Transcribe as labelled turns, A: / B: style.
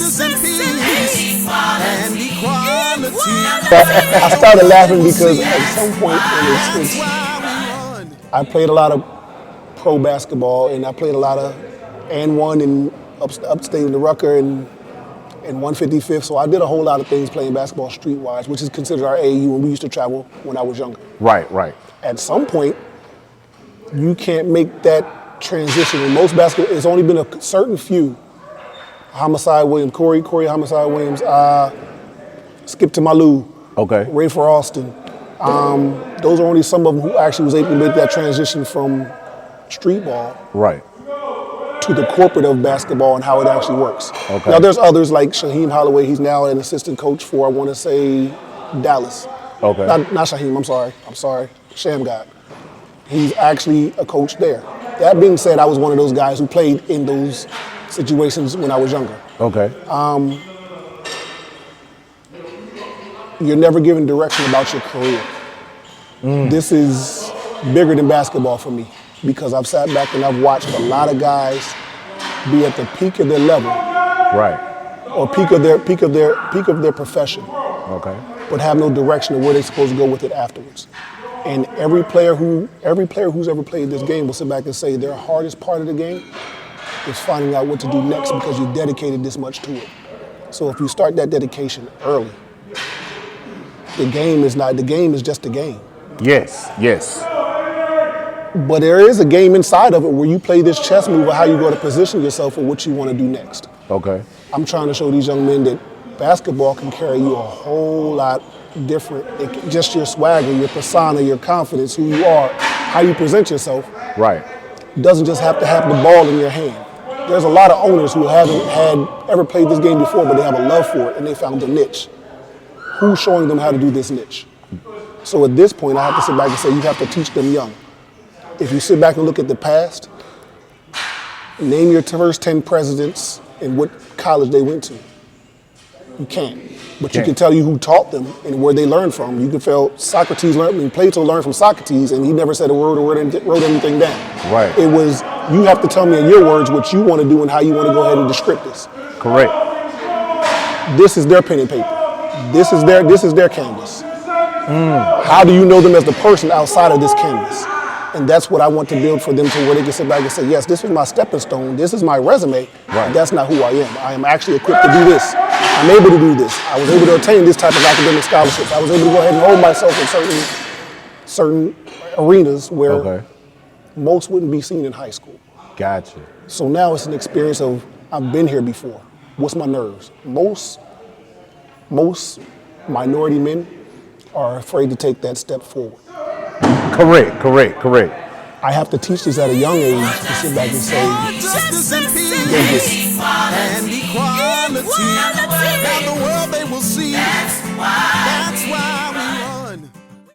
A: justice and peace and equality.
B: I started laughing because at some point, I played a lot of pro basketball, and I played a lot of and one in upstate in the Rucker and 155th. So I did a whole lot of things playing basketball streetwise, which is considered our AAU, and we used to travel when I was younger.
C: Right, right.
B: At some point, you can't make that transition. In most basketball, it's only been a certain few. Homicide Williams, Corey Homicide Williams, Skip to Malou,
C: Okay.
B: Ray for Austin. Those are only some of them who actually was able to make that transition from street ball
C: Right.
B: to the corporate of basketball and how it actually works.
C: Okay.
B: Now there's others like Shaheem Holloway. He's now an assistant coach for, I want to say, Dallas.
C: Okay.
B: Not Shaheem, I'm sorry, Sham God. He's actually a coach there. That being said, I was one of those guys who played in those situations when I was younger.
C: Okay.
B: You're never given direction about your career. This is bigger than basketball for me because I've sat back and I've watched a lot of guys be at the peak of their level
C: Right.
B: or peak of their profession,
C: Okay.
B: but have no direction of where they're supposed to go with it afterwards. And every player who's ever played this game will sit back and say their hardest part of the game is finding out what to do next because you dedicated this much to it. So if you start that dedication early, the game is just a game.
C: Yes, yes.
B: But there is a game inside of it where you play this chess move of how you go to position yourself for what you want to do next.
C: Okay.
B: I'm trying to show these young men that basketball can carry you a whole lot different. Just your swagger, your persona, your confidence, who you are, how you present yourself,
C: Right.
B: doesn't just have to have the ball in your hand. There's a lot of owners who haven't ever played this game before, but they have a love for it and they found a niche. Who's showing them how to do this niche? So at this point, I have to sit back and say you have to teach them young. If you sit back and look at the past, name your first 10 presidents and what college they went to. You can't. But you can tell you who taught them and where they learned from. You can feel Plato learned from Socrates and he never said a word or wrote anything down.
C: Right.
B: It was, you have to tell me in your words what you want to do and how you want to go ahead and descript this.
C: Correct.
B: This is their pen and paper. This is their canvas. How do you know them as the person outside of this canvas? And that's what I want to build for them to where they can sit back and say, yes, this was my stepping stone, this is my resume,
C: Right.
B: but that's not who I am. I am actually equipped to do this. I'm able to do this. I was able to attain this type of academic scholarships. I was able to go ahead and hold myself in certain arenas where most wouldn't be seen in high school.
C: Gotcha.
B: So now it's an experience of, I've been here before. What's my nerves? Most minority men are afraid to take that step forward.
C: Correct.
B: I have to teach this at a young age to sit back and say,
A: Justice and peace and equality. Now the world they will see.